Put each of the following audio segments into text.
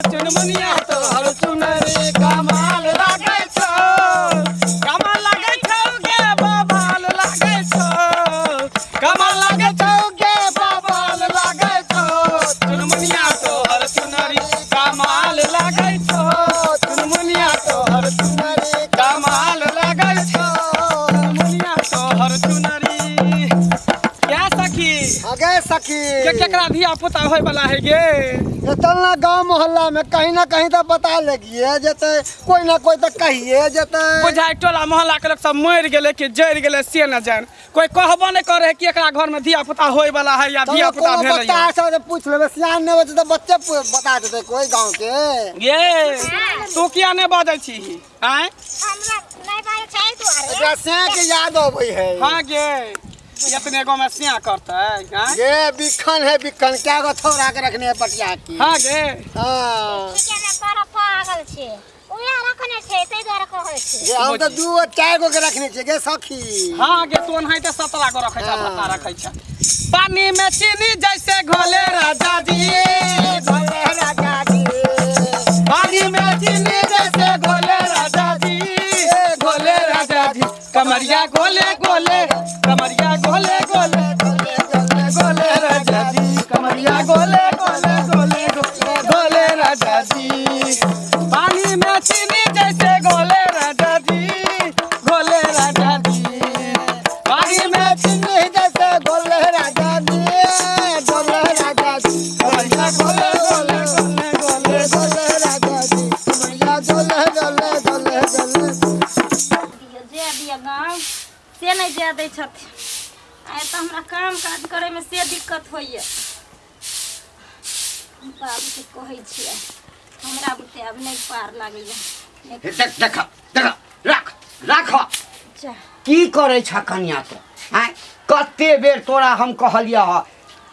चुनमुनिया तोहर चुनरी कमाल लागे छो, कमाल लागे छो गे बवाल लागे छो, कमाल लागे छो गे बवाल लागे छो। चुनमुनिया तोहर चुनरी कमाल लागे छो, चुनमुनिया तोहर चुनरी कमाल लागे छो, चुनमुनिया तोहर चुनरी। क्या सखी आगे सखी केकरा धिया पुता होय वाला है गे? चलना गांव मोहल्ला में कहीं ना कहीं तो पता लगिए जते, कोई ना कोई तो कहिए जते। बुझाई टोला मोहल्ला के लोग सब मर गेले कि जर गेले से न जान, कोई कहबो नहीं करे कि एकरा घर में धिया पुता होय वाला है या धिया पुता भेल है। बच्चा से पूछ लेबे, सियान ने बच्चे तो बच्चे बता देते कोई गांव के। ये तू किया नहीं बाजै छी हैं? हमरा नहीं बारे छै तोरे। एकरा से के याद आबै है। हां गे इतने गो में सिया करता है हैं? ये बिखन है बिखन, क्या गो थोड़ा के रखने है पटिया की। हां गे हां ठीक है ना, तोरा पागल छै उया रखने छै तै द्वारा कहै छै। ये हम तो दू चार गो के रखने छै गे सखी। हां गे तू नहीं तो 17 गो रखै छ, पता रखै छ। पानी में चीनी जैसे घोले राजा जी, भोले राजा जी, पानी में चीनी जैसे घोले राजा जी, घोले राजा जी। कमरिया गोले गोले, कमरिया गोले गोले, गोले राजा जी, कमरिया गोले गोले गोले गोले राजा जी। पानी में चीनी जैसे गोले राजा जी, गोले राजा जी। पानी में चीनी जैसे गोले राजा जी, गोले राजा जी। कमरिया गोले गोले गोले गोले गोले राजा जी, कमरिया गोले गोले गोले गोले। जे दिया गाँव से नहीं जे दै छथिन, आइ तऽ हमरा काम काज करे में से दिक्कत होइए। बाबू के कहै छियै हमरा बुते अब नहीं पार लागैए। देख देख देख राख राख जा की करे छ कन्या तो हैं? कते बेर तोरा हम कहलिया ह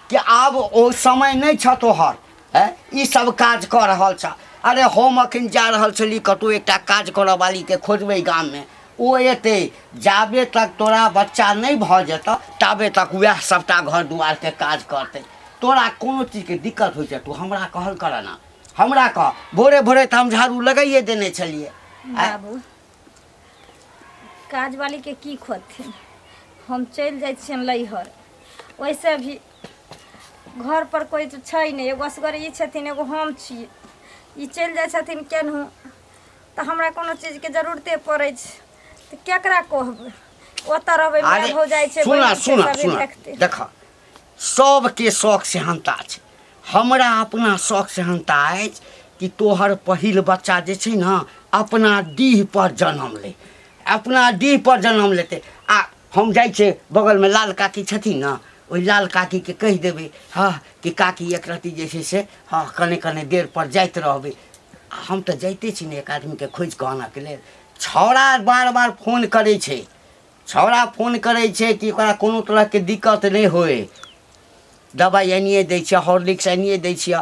कि आब ओ समय नहीं छ तोहर है ई सब काज कर रहल छ। अरे हम अखन जा रहल छली कतौ एकटा काज करऽ वाली के खोजबै गाम में, ओ एते जाबे तक तोरा बच्चा नहीं भ जेत ताबे तक वह सबटा घर दुआर के काज करते। तोरा कोनो चीज के दिक्कत होइ छै तू हमरा कहल कर ना, हमरा कह। भोरे भोरे तो हम झाड़ू लगाइए देने छलिए। बाबू काज वाली के की खोथिन, हम चल जाइ छियन लैहर। वैसे भी घर पर कोई तो छै नहीं, एगो असगर ई छथिन एगो हम छी। ई चल जाइ छथिन केनहू तऽ हमरा कोनो चीज के जरूरते पड़ै छै तऽ केकरा कहबै? ओतऽ रहबै माय हो जाइ छै। सुना सुना सुना देख सबके शौक सेहनता छै, हमरा अपना शौक सेहनता अछि कि तोहर पहिल बच्चा जे छै ने अपना डीह पर जन्म ले, अपना डीह पर जन्म लेते। आ हम जाइ छै बगलमे लाल काकी छथिन ने, ओहि लाल काकी के कहि देबै हाँ कि काकी एक रत्ती जे छै से हाँ कने कने देर पर जाइत रहबै। हम तऽ जाइते छी ने एक आदमीके खोजि कऽ आनऽके लेल। छौड़ा बार बार फोन करै छै, छौड़ा फोन करै छै कि ओकरा कोनो तरहके दिक्कत नहि होय, दवाइ एनिए दै छियै, हॉर्लिक्स एनिए दै छियै,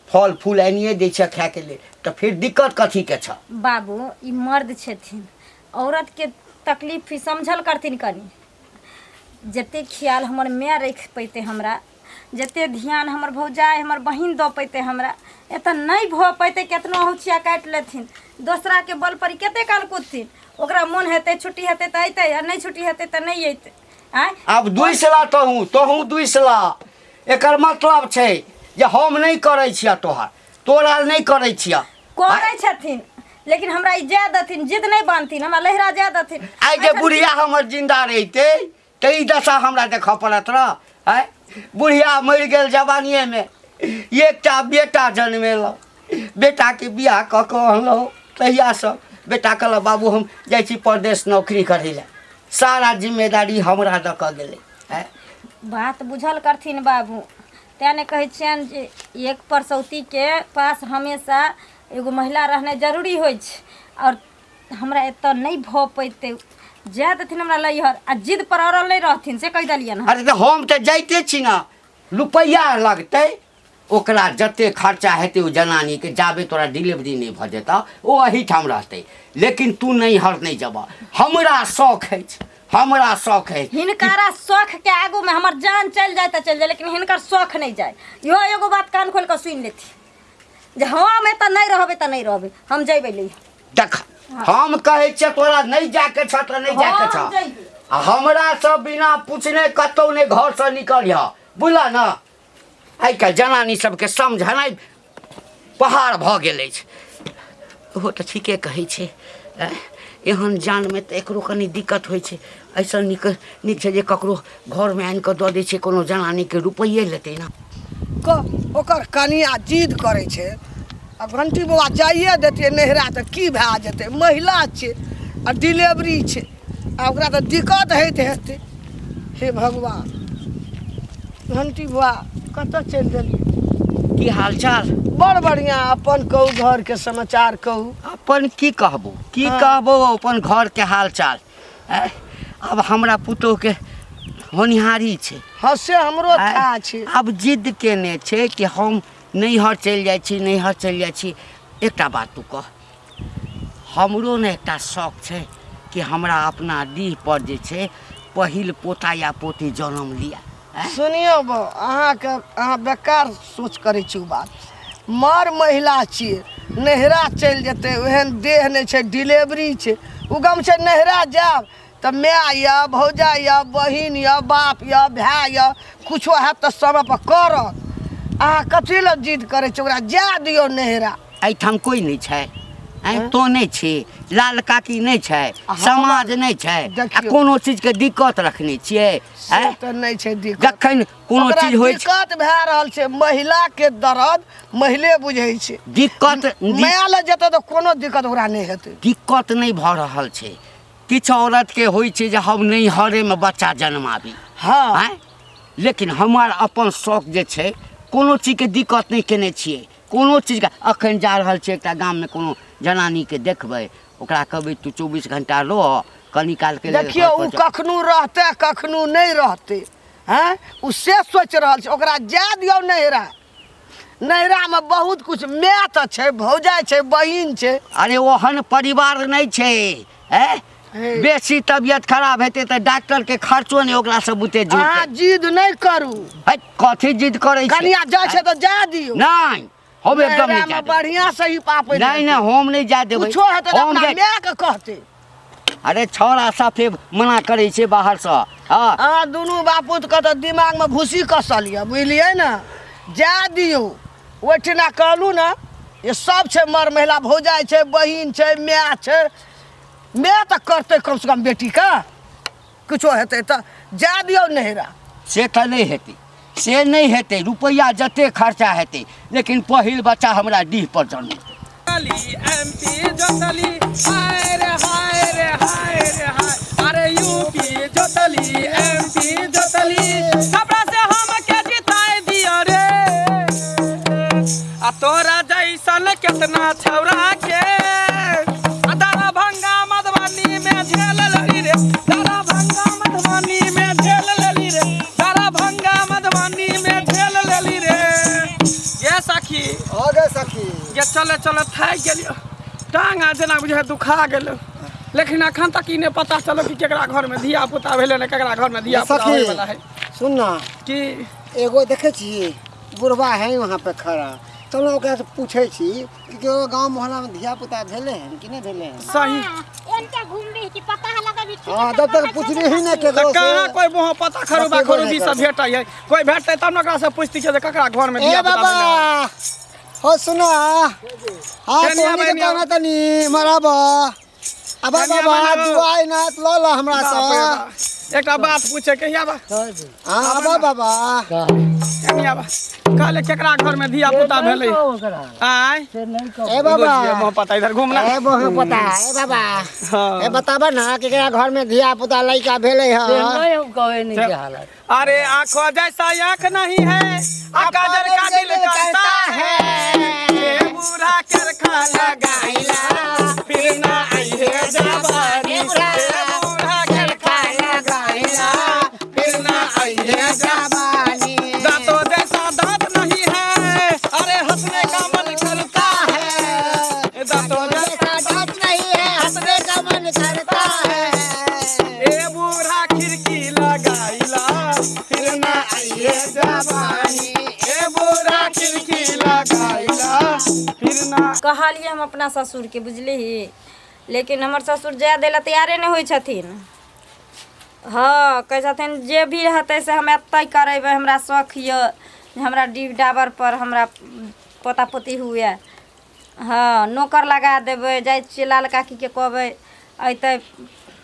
फल फूल एनिए दै छियै खायके लेल। तऽ फिर दिक्कत कथीके छ? बाबू ई मर्द छथिन, औरत के तकलीफ भी समझल करथिन कनी। जते ख्याल हमर माय रख पैते हमरा, जते ध्यान हमर भौजाई हमर बहिन दऽ पैते हमरा, एतऽ नहीं भऽ पैते। केतनो हुचिया काटि लेथिन, दोसरा के बल पर कते काल कूदथिन। ओकरा मोन हेतै छुट्टी हेतै तऽ अइतै, आ नहीं छुट्टी हेतै तऽ नहीं अइतै। आब दुइसला तोहूँ दुइसला। एकर मतलब छै जे हम नहीं करै छियै तोहर, तोरा नहीं करै छियै। करै छथिन लेकिन हमरा ई जाय देथिन, जिद नहीं बांधथिन, हमरा लहरा जाय देथिन। आइ जे बुढ़िया हमर जिंदा रहिते तऽ ई दशा हमरा देखऽ पड़त रह है। बुढ़िया मरि गेल जवानिए में, एकटा बेटा जन्मेलहुँ, बेटा के बियाह कऽ कऽ अनलहुँ। तहिया से बेटा कहलक बाबू हम जाइ छी परदेश नौकरी करै लए, सारा जिम्मेदारी हमरा दऽ कऽ गेलै है। बात बुझल करथिन बाबू, तेँ ने कहै छियनि जे एक परसौती के पास हमेशा एगो महिला रहनाइ जरूरी होइ छै। और हमरा एतऽ नहीं भऽ पैते, जाय देथिन हमरा लैहर, आ जिद पर अड़ल नहीं रहथिन से कहि देलियनि। अरे तऽ हम तऽ जाइते छी ने, रुपैआ लगतै ओकरा जते खर्चा हेतै ओ जनानीके, जाबे तोरा डिलीवरी नहीं भऽ जेतऽ ओ एहिठाम रहतै। लेकिन तू नैहर नहीं जेबह, हमरा शौक अछि, हमरा शौक है। हिनकारा शौक के आगू में हमर जान चल जाए तो चल जाए, लेकिन हिनकर शौक नहीं जाए। यो एगो बात कान खोल कर सुन लेती। जे हाँ में तो नहीं रहबे तो नहीं रहबे, हम जइबे ले। देख हम कहै छियै तोरा नहीं जाके छ तो नहीं जाके हम छ। जइबे। हमरा सब बिना पूछने कतौ नहीं घर से निकलिह, बुझल न। आइ काल्हि जनानी सबके समझनाइ पहाड़ भऽ गेल अछि। ओहो तऽ ठीके कहै छै। एहन जानमे तऽ एकरो कनि दिक्कत होइ छै। ऐसा नीक छै जे ककरो घरमे आनि कऽ दऽ दै छै, कोनो जनानीके रुपैए लेतै ने। ओकर कनिया जिद करै छै, आ घंटी बौआ जाइए देतियै नहिरा तऽ की भए जेतै, महिला छै आ डिलीवरी छै, आ ओकरा तऽ दिक्कत होइत हेतै। हे भगवान, घंटी बौआ कतऽ चलि देलियै? की हाल चाल? बड़ बढ़िया। अपन कहू, घरके समाचार कहू। अपन की कहबो, की कहबो अपन घरके हाल चाल। अब हमरा पुतोहके होनिहारी छै। हाँ से हमरो था छै। अब जिद केने छै कि हम नैहर चलि जाइ छी, नैहर चलि जाइ छी। एकटा बात तू कह, हमरो ने एकटा शौक छै कि हमरा अपना डीह पर जे छै पहिल पोता या पोती जन्म लिया। सुनियो बो, अहाँ बेकार सोच करै छी। बात मर महिला छियै, नहिरा चलि जेतै, ओहन देह नहि छै, डिलीवरी छै, उगम छै नहिरा जायब तऽ माय यऽ, भौजा यऽ, बहिन यऽ, बाप यऽ, भाय यऽ, कुछो हैत तऽ समय पर करत। अहाँ कथी लए जिद करै छी? ओकरा जाय दियौ नहिरा। एहिठाम कोई नहीं छै, तो नहीं छी, लाल काकी नहीं छै, समाज नहीं छै, कोनो चीज के दिक्कत रखने छियै? तऽ नहीं छै दिक्कत। जखन कोनो चीज होइ छै, दिक्कत भए रहल छै, महिला के दर्द महिले बुझै छै। दिक्कत माय लए जेतै तऽ कोनो दिक्कत ओकरा नहीं हेतै। दिक्कत नहीं भऽ रहल छै। किछु औरत के होइ छै जे हम नैहरे में बच्चा जन्माबी। हाँ, लेकिन हमार अपन शौक जे छै, कोनो चीज के दिक्कत नहीं केने छियै। कोनो चीज का अखन जा रहल छै एकटा गाम में, कोनो जनानी के देखबै, ओकरा कहबै तू 24 घंटा रह, कनी काल के देखियो उ कखनो रहते कखनो नहीं रहते। हैं उ से सोच रहल छै, ओकरा जाय दियौ नहिरा। नहिरा में बहुत कुछ, माय तऽ छै, भौजाई छै, बहिन छै। अरे ओहन परिवार नहीं छै। बेसी तबियत खराब हेतै तऽ डॉक्टर के खर्चो नहीं ओकरा से बुते जुटतै। अहाँ जिद नहीं करू। कथी जिद करै छै? कनिया जाय छै तऽ जाय दियौ। नहीं, हम एकदम नहीं नहिरा में बढ़िया सही पापे नहीं, हम नहीं जा देबै। कुछो हेतै तऽ अपना माय के कहतै। अरे छौड़ा साफे मना करे छै बाहर से। हाँ, अहाँ दुनू बापूत के तो दिमाग में घुसी कसल यऽ, बुझलियै ना? जाय दियौ। ओहिठिना कहलू ना, ये सब छै, मर महिला, भौजाई छै, बहिन छै, माय छै। माय तऽ करतै कम से कम बेटी का, कुछो हेतै तऽ जाय दियौ नहिरा। से तऽ नहीं हेतै, से नहीं हेतै। रुपया जते खर्चा हेतै, लेकिन पहिल बच्चा हमरा डीह पर जन्म। एमपी जोतली, हाय रे हाय रे हाय रे हाय। अरे यूपी जोतली, एमपी जोतली, सबरा से हम के जिताए दियो रे। आ तोरा जैसन कितना छौरा के दरभंगा मधुबनी में झेल लेली रे, दरभंगा मधुबनी में झेल लेली रे, दरभंगा मधुबनी में झेल लेली रे। ये सखी आगे सखी ये चले चले थाकि गेलियो, टांगा जेना बुझे दुखा गेलो। लेकिन अखन तक ई नहीं पता चलो कि केकरा घर में धिया पुता भेले ने केकरा घर में धिया पुता होय वाला है। सुन ना, कि एगो देखे छी बुढ़वा है वहाँ पे खड़ा, तब ना ओकरा से पूछे छी कि गांव मोहल्ला में धिया पुता भेले हैं कि नहीं भेले हैं। सही इनके घूम रही कि पता है लगा भी। हाँ, तब तक पूछली ही नहीं के तो कहाँ कोई मोह पता खरुबा खरुबी सब भेटै है। कोई भेटतै तब न ओकरा से पूछती छै जे ककरा घर में धिया पुता भेले। बाबा हो सुना, हाँ तोनी के कहना तनी मराबा। अब बाबा दुआई ना लो लो हमरा से एकटा बात पूछे के या बा। हाँ अब बाबा कनिया बा कहले केकरा घर में धिया पुता भेले। आय ए बाबा मोह पता इधर घूमना। ए बहु पता ए बाबा। हाँ। ए बताबा ना कि केकरा घर में धिया पुता लइका भेले है। अरे आँखों जैसा आँख नहीं है, काजल का दिल करता है। ये बूढ़ा करखा लगाइला, फिर ना आइए जवानी। ये बूढ़ा करखा लगाइला, फिर ना आइए जवानी। दांतों जैसा दांत नहीं है, अरे हंसने का मन करता है। दांतों जैसा दांत नहीं है, हंसने का मन करता है। ये बूढ़ा खिड़की लगाइला, फिर ना आइए जवानी। ये बूढ़ा खिड़की लगाइला, कहलिए हम अपना ससुर के बुझली, लेकिन हमर ससुर जाय दै ला तैयारे नहीं होइ छथिन। हाँ कहै छथिन जे भी रहतै से हम एतै करेबै, हमरा शौक यऽ हमरा डीह डाबर पर हमरा पोता पोती हुए। हाँ नौकर लगा देबै, जाइ छियै लाल काकी के कहबै अइतै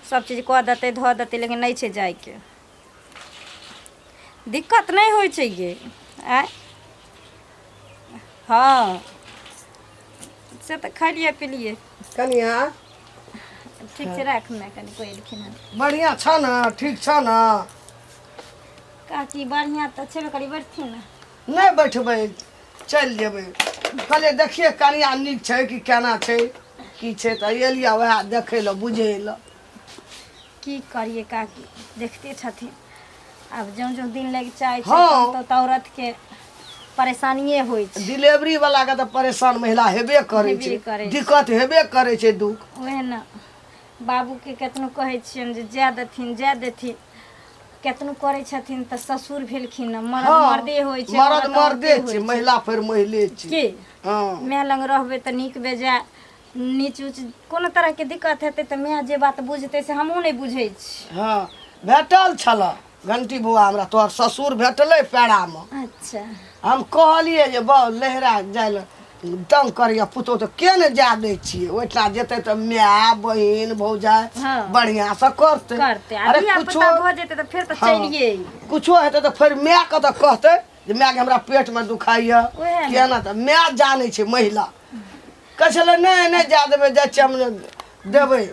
सब चीज कऽ देतै धऽ देतै, लेकिन नहीं छै जाइके। दिक्कत नहीं होइ छै गे। आय हाँ से तऽ खलिए पिलिए। कनिया ठीक छै राख, मैं कनी कोई एलखिन हन। बढ़िया छ न? ठीक छ न? काकी बढ़िया तऽ छेबे करी, बैठथिन ना। नहीं बैठबै, चल जेबै। कहलिए देखिए कनिया नीक छै कि केना छै की छै, तऽ एलिया वएह देखै लए बुझै लए। की करिए काकी, देखते छथिन अब जो जो दिन लग चाहे हाँ। तो औरत के परेशानिए होइ छै। डिलीवरी वाला के तो परेशान महिला हेबे करे हेबे छै, करै छै। दिक्कत हेबे करे छै, दुख। ओहे ना बाबू के केतनो कहै छियन जे जाय देथिन, केतनो करै छथिन तऽ ससुर भेलखिन न, मर्द मर्दे होइ छै, मर्द औरत मर्दे औरते छै, होइ महिला फिर महिले छै। की हाँ मैं लग रहबै तऽ नीक बेजाय नीच उच कोनो तरह के दिक्कत हेतै तऽ मैं जे बात बुझतै से हमहूँ नहीं बुझै छी। हाँ भेटल छल घंटी बौआ, हमरा तोहर ससुर भेटलै पेड़ा में। अच्छा हम कहलिए जे बा लहरा जाय ले तंग करिया पुतो तो के ने जा दै छियै, ओहिठाम जेतै तऽ माय बहिन भौजाइ हाँ। बढ़िया से करतै। अरे कुछो भऽ जेतै तऽ फिर तऽ चलिए कुछो हेतै तऽ फिर माय के तऽ कहतै जे माय के हमरा पेट में दुखाइया ओहे ने। केना, तऽ माय जानै छै महिला। कहै छलै नहीं जा देबै, जाइ छियै हम देबै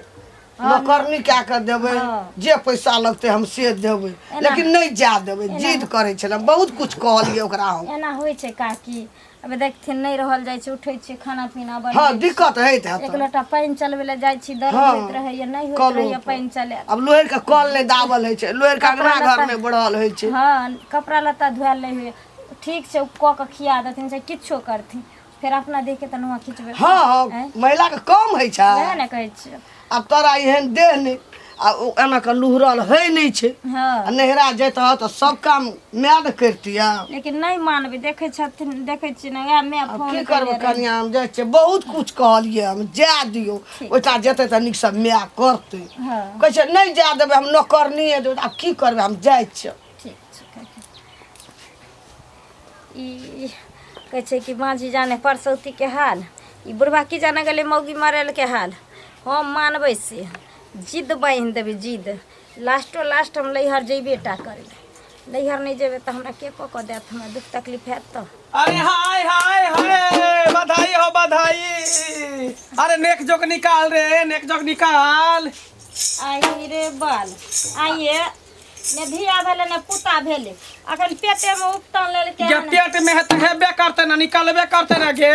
नौकरनी कए कऽ देबै, हाँ। जे पैसा लगतै हम से देबै, लेकिन नहीं जा देबै, जिद करै छलै। बहुत कुछ कहलिए ओकरा हम। एना होइ छै काकी, अब देखथिन नहीं रहल जाइ छै, उठै छियै खाना पीना बनबै हाँ छी। दिक्कत हैत एक हैत। लोटा पानि चलबै लए जाइ छी, दर्द हाँ। होइत रहैया, नहीं होइत कलो रहैया पर। पानि चले। अब लोहर के कल नहीं दाबल होइ छै, लोहर के कपड़ा अंगना घर लत्ता- में बढ़ल होइ छै। हाँ कपड़ा लत्ता धोयल नहीं हुए, ठीक छै कऽ के खिया देथिन से किछो करथिन, फिर अपना देख के तनुआ खिंचबै। हाँ हाँ आँय? महिला के कम होइ छै। वएह ने कहै छियै। अब तोरा एहन देह नहीं आ ओ एना के लुहरल है नहीं छै। हाँ आ नहरा जैतह तऽ सब काम माय ने करतिया। लेकिन नहीं मानबै, देखै छथिन देखै छियै ना वएह मैं अब फोन की करले करबै रही। कनिया, हम जाइ छियै बहुत कुछ कहलिए हम जा दियो, ओइठा जेतै तऽ नीक से माय करतै। हाँ कहै छै नहीं जा देबै हम नौकरनिए देबै, आब की करबै हम जाइ छियै। ठीक छै काकी। ई कहै छै कि माँझी जाने परसौती के हाल, ई बुढ़वा की जाने गेलै मौगी मरल के हाल। हम मानबै से जिद बांधि देबै, जिद लास्ट हम लैहर जइबे टा करबै। लैहर नहीं जेबै तऽ हमरा के कऽ देत, हमरा दुख तकलीफ हैत तऽ। अरे हाय हाय हाय, बधाई हो बधाई। अरे नेक जोक निकाल रे, नेक जोक निकाल। आई रे बाल आइए ने धिया भेले ने पुता भेले, अखन पेटे में उपटन लेलकै ये पेट में है तो हेबे करते ना, निकालबे करते ना गे।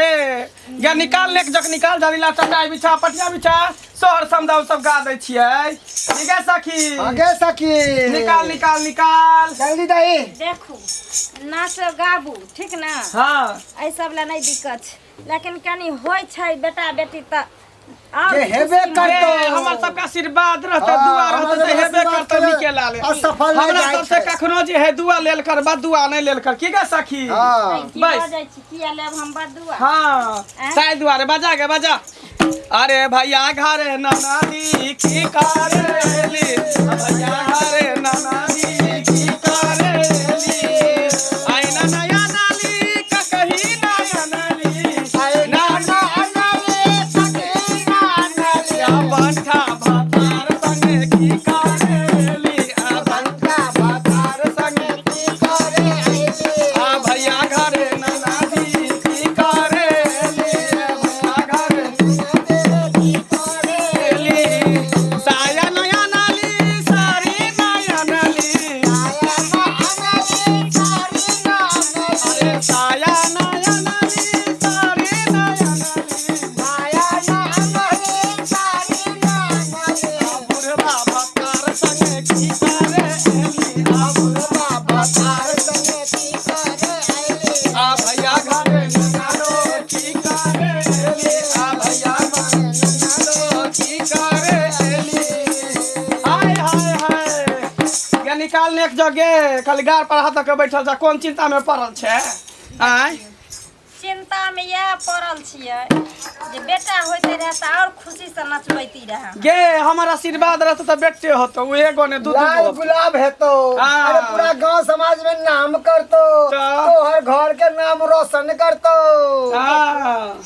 ये निकाल नेक जोक निकाल, जरीला चटाई बिछा पटिया बिछा, सोहर समदाउ सब गा दै छियै। ठीक है सखी, आगे सखी निकाल निकाल निकाल। जल्दी दही। देखू नाच गाबू ठीक ना, हाँ एहि सब ला नहीं दिक्कत छै, लेकिन कनी होइ छै बेटा बेटी तऽ जे हेबे करतो। ये हमर सबका आशीर्वाद रहते, हाँ, दुआ रहते हमर तो हेबे आशीर्वाद करते करे, निकेला ले। असफल नहीं हमरा जाइ सबसे छै। कखनो जे है दुआ लेल कर, बदुआ नहीं लेल कर। की गे सखी? हाँ की बस। भऽ जाइ छै, किया लेब हम बदुआ। हाँ ताई दुआरे बजा गे बजा। अरे भैया घरे ननादी की करेली, भैया घरे ननादी की करेली। आई ना नया नाली का कहीं नया नाली, ना ना नाली सखी ना नाली। आ बंठा भातार संगे की करेली, आ बंठा भातार संगे की करेली। आ भैया घरे ननादी की करेली, भैया घरे ननादी की करेली। साया नया नाली, साड़ी नया नाली, अरे साया नया नाली, साड़ी नया नाली। आ बुढ़वा भतार संगे की करेली, आ बुढ़वा भतार संगे की करेली। आ भैया घरे ननादो की करेली, आ भैया घरे ननादो की करेली। हाय हाय हाय, ये निकाल नेक जगे, खाली गार पर हाथ के बैठल छ, कौन चिंता में पड़ल छै? आय चिंता में यह पड़ल छियै जे बेटा होते रहे त और खुशी से नचबैती रहे। गे हमर आशीर्वाद रहत त बेटे होतो उ एगो ने दू लाल दू गुलाब है तो हाँ। अरे पूरा गांव समाज में नाम कर तो हर घर के नाम रोशन कर तो। हां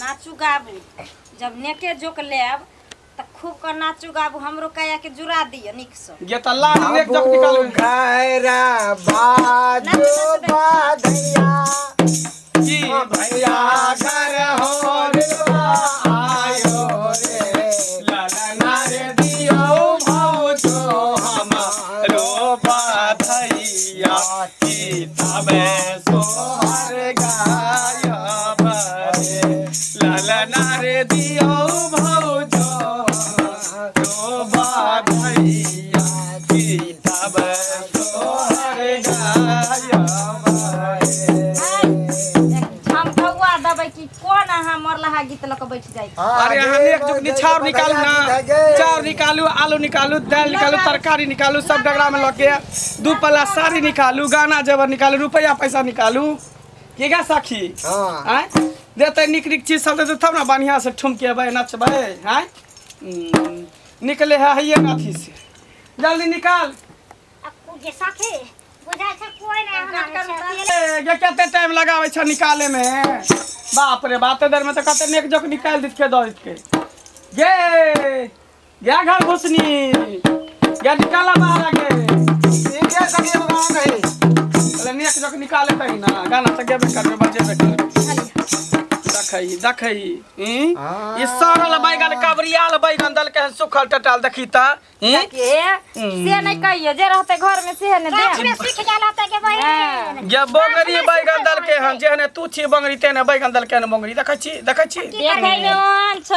नाचू गाबू जब नेके जोक लेब त खूब कर नाचू गाबू हमरो काया के जुड़ा दियो निक से। गे त लाल नेक जक निकाल घरा बाजो बाधैया की भैया घर हो रिलवा आयो रे ललना रे दियो भौजो हमरो बाधैया की तबे सोहर गायब रे ललना रे दियो भौजो हमरो बाधैया की तबे सोहर गायब रे। झमकौआ दबै की कोन अहाँ मरलहा गीत लक बैठ जाई। अरे हम एक जुग निछाव निकालू ना चाउर निकालू आलू निकालू दाल निकालू तरकारी निकालू सब डगरा में लगे 2 पल्ला साड़ी निकालू गाना जेवर निकालू रुपया पैसा निकालू के गा सखी हाँ। हैं देते निक निक चीज सब देते तब ना बढ़िया से ठुमकेबै नचबै हैं निकले है ये नाथी से जल्दी निकाल। अब जे सखे बुझा छ कोई नहीं हमरा ये कते टाइम लगावे छ निकाले में बाप रे बात देर में तो कते नेक जक निकाल दित के दो के गे घर घुसनी गे निकाला बाहर आगे ठीक है कभी गाँव नहीं अरे नेक जक निकाले तही ना गाना त गेबे करबे बजेबे करबे देखई देखई हाँ। ये सरल बैगन कबरियाल बैगन दल के सुखल टटाल देखी त से नहीं कहियो जे रहते घर में से ने गाछ दे। में सीख जाला त के बहिन ये बोंगरी बैगन दल के हन जेहने तू छी बोंगरी तेने बैगन दल के बोंगरी देखै छी देखे में ओहन छ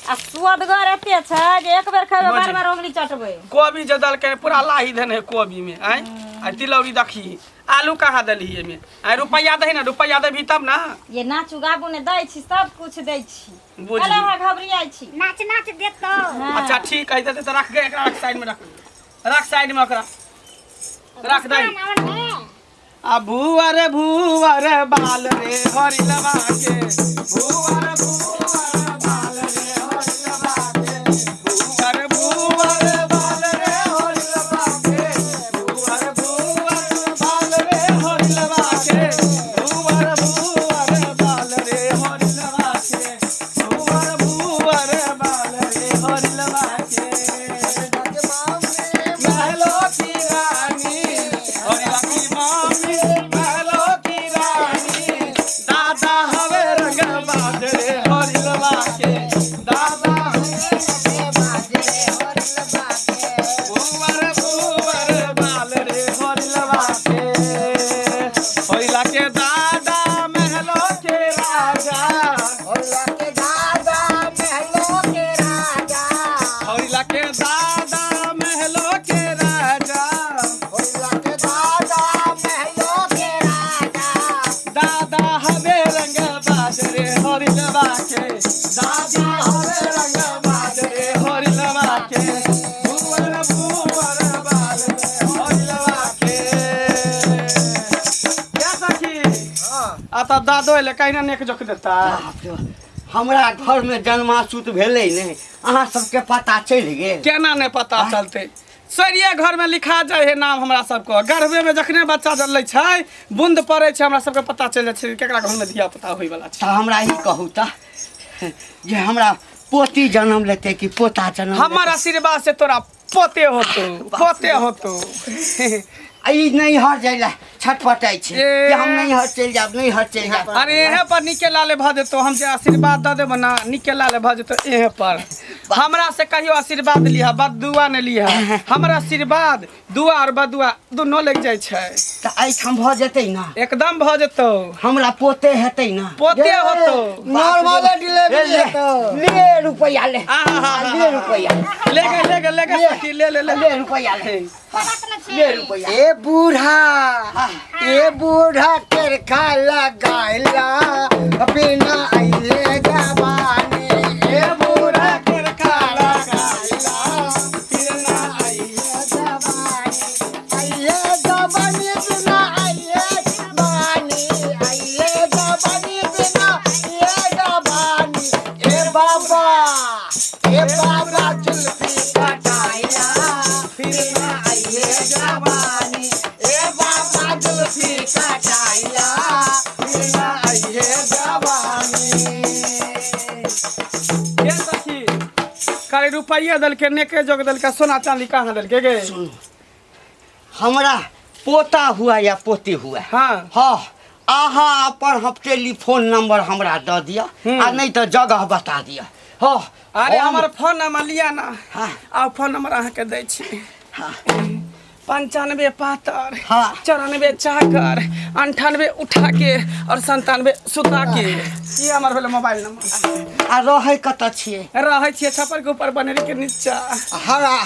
आ सुअदगर एते छ जे एक बेर खाबे बार बार उंगली चटबै। कोबी जे दल के पूरा लाही देने कोबी में आई आ तिलौरी देखी आलू कहाँ दली एमे आ रुपया दही ना रुपया देबी तब ना ये नाचू गाबू ने दै छी सब कुछ दै छी बुझली। अरे हा घबरियाई छी। नाच नाच देत तो अच्छा ठीक है तो रख गए एकरा रख साइड में रख साइड में ओकरा रख दे। आ भुवर भुवर बाल रे हरि लबा के भुवर भुवर बाल रे हरि लबा के भुवर भुवर बाल रे हरि लबा के भुवर भुवर बाल रे हरि लबा के भुवर भुवर बाल रे हरि लबा के भुवर भुवर बाल रे हरि लबा के महलो की रानी हरि लकी मामी महलो की रानी दादा हवे रंग बाजरे हरि लबा के दादा भुवर भुवर बाल रे हरि लबा के होइला के दादा महलो के राजा होइला के दादा महलो के राजा दादा हवे रंग बाजरे हरि लबा के दादा हवे रंग बाजरे हरि लबा के भुवर भुवर बाल रे हरि लबा के क्या सखी आ त दादो ले कहिना नेक जोक देता हमरा घर में जन्मासूत भेलै ने अहाँ सबके पता चलि गेल केना ने पता चलते सरिये घर में लिखा जाए है नाम हमरा सबको गर्भे में जखने बच्चा जन्मै छै बूंद पड़े छै हमरा सबके पता चल जाइ छै केकरा घर में धिया पुता होय वाला छै। तऽ हमरा ही कहू तऽ जे हमरा पोती जन्म लेते कि पोता जन्म हमर आशीर्वाद से तोरा पोते होतो ई नहीं हर जाइला छटपटाई छै ए। कि हम नहीं हर चल जाब नहीं हर चल जाब अरे एहे पर निकेला ले भ देतो हम जे आशीर्वाद द देब ना निकेला ले भ जेतो एहे पर हमरा से कहियो आशीर्वाद लिहा बदुआ ने लिहा हमरा आशीर्वाद दुआ और बदुआ दोनों लग जाय छै तऽ एहिठाम भऽ जेतै ना एकदम भ जेतो हमरा पोते हेतै ना पोते होतो नॉर्मल डिलीवरी है तो ले रुपया ले आहा ले रुपया ले गए सखी ले ले रुपया ले ले रुपया ए बूढ़ा तेर खाला गायला बिना आइले जवानी ए बूढ़ा के खाला गाइला बिना आइले जवानी आइले जवानी बिना आइले जवानी आइले बाबा जुल्फी कटाइला फिर ना आइए जवानी ए बाबा जुल्फी कटाइला फिर ना आइए जवानी। ये सखी करे रुपया दल के नेके जोग दल का सोना चांदी कहाँ दल के गे? हमरा पोता हुआ या पोती हुआ हाँ हाँ अहाँ अपन हम टेलीफोन नंबर हमरा दऽ दिया आ नहीं तो जगह बता दिया। हाँ अरे हमार फोन नंबर लिया ना। हाँ। आ फोन नंबर अहाँके दै छी। हाँ 95 पातर हाँ। 94 चाकर 98 उठा के और 97 सुता के ये हमार भेल मोबाइल नंबर। आ रहे कतऽ छियै? रहे छियै छप्पर के ऊपर बनेरी के नीचा।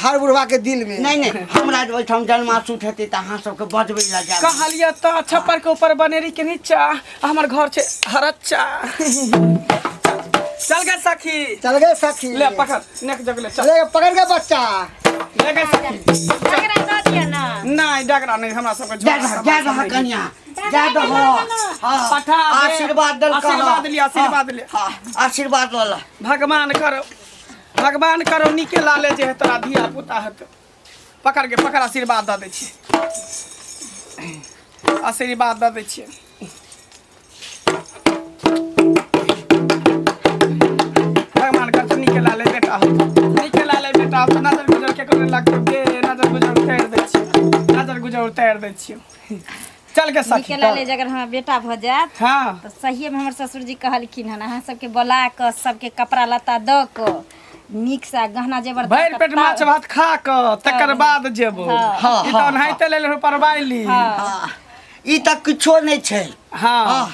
हर बुढ़वा के दिल में नहीं नहीं हमरा जे ओहिठाम जन्माशुट हेतै तऽ अहाँ सबके बजबै लए जायब। कहलिए तो छप्पर के ऊपर बनेरी के नीचा हमार घर छे हरच्चा। चल गए सखी चल गए सखी ले पकड़ नेक जग ले चल ले पकड़ के बच्चा ले गए सखी। डगरा दऽ दिअ ना। नहीं डगरा नहीं हमरा सबके जा रहा कन्या जा रहा। हाँ पठा दे। आशीर्वाद दल आशीर्वाद लिया आशीर्वाद लिया। हाँ आशीर्वाद लला। भगवान करो निके लाले जे है तोरा धिया पुता है तो पकड़ के पकड़ आशीर्वाद दऽ दै छी। आशीर्वाद दऽ दै छी। भगवान कर तो निके लाले बेटा हो निके लाले बेटा हो तो नजर गुजर के करे लगतो के नजर गुजर उतार दै छी। नजर गुजर उतार दै छी। चल के सखी के लाले अगर हमार बेटा भऽ जायत हाँ तो सही में हमर ससुर जी कहलखिन हन अहाँ सबके बोला के सबके कपड़ा लत्ता दऽ के नीक से गहना जेवर दऽ भरि के पेट माछ भात खा क तकर बाद जेबो। हाँ। ई तो नहाइते लेल परवाइली। हाँ ई तऽ किछो नहीं छै। हाँ हाँ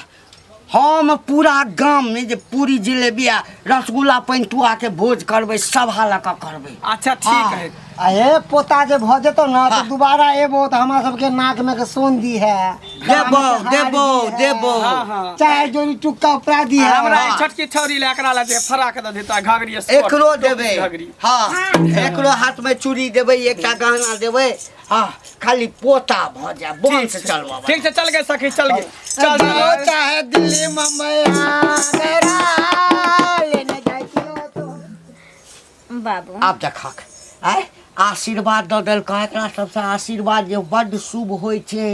हम पूरा गांव में जे पूरी जिलेबी आ रसगुल्ला पैंतुआ के भोज करबै सब हालका करबै। अच्छा ठीक है। अये पोता जे भ जेतो ना तो दोबारा एबो तो हमरा सबके नाक में के सोन दी है देबो देबो देबो। हाँ हाँ चाहे जोनी टुक्का उपरा दी है हमरा ई छोटकी छौरी ले एकरा ले जे फराक द देता घाघरी स्कर्ट, एकरो टोपी देबै। घाघरी। हाँ एकरो हाथ में चूड़ी देबै एकटा गहना देबै। हाँ खाली पोता भ जाए बोन से चलबा। ठीक है चल गए सखी चल गए चल चलो गए। चाहे दिल्ली मुंबई आगरा लेने जाइयो तो बाबू आब देखक आय आशीर्वाद दऽ देलकै एकरा सबसे आशीर्वाद जे बड्ड शुभ होइ छै।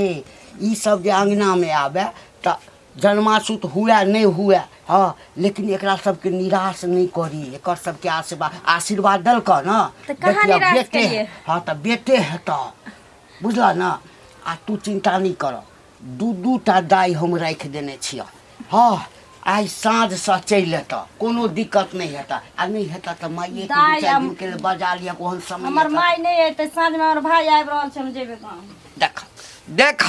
ई सब जे अंगना में आवे तऽ जन्माशुत हुए नहीं हुए हाँ लेकिन एकरा सबके निराश नहीं करी। एकर सबके आशीर्वाद देलकै ना तऽ कहाँ देखियौ निराश बेटे करियै? हाँ तऽ बेटे हेतऽ बुझल ना। आ तू चिंता नहीं कर दू टा दाई हम राख देने छियै। हाँ आइ साँझ से चलि एतऽ कोनो दिक्कत नहीं हेतऽ आ नहीं हेतऽ तऽ माइए के दाइ दू चारि हम- दिन के लिए बजा लिया ओहन समय हमर हेतऽ। माय नहीं अयतै साँझ में हमर भाई आबि रहल छै हम जेबै गाँव। देख देख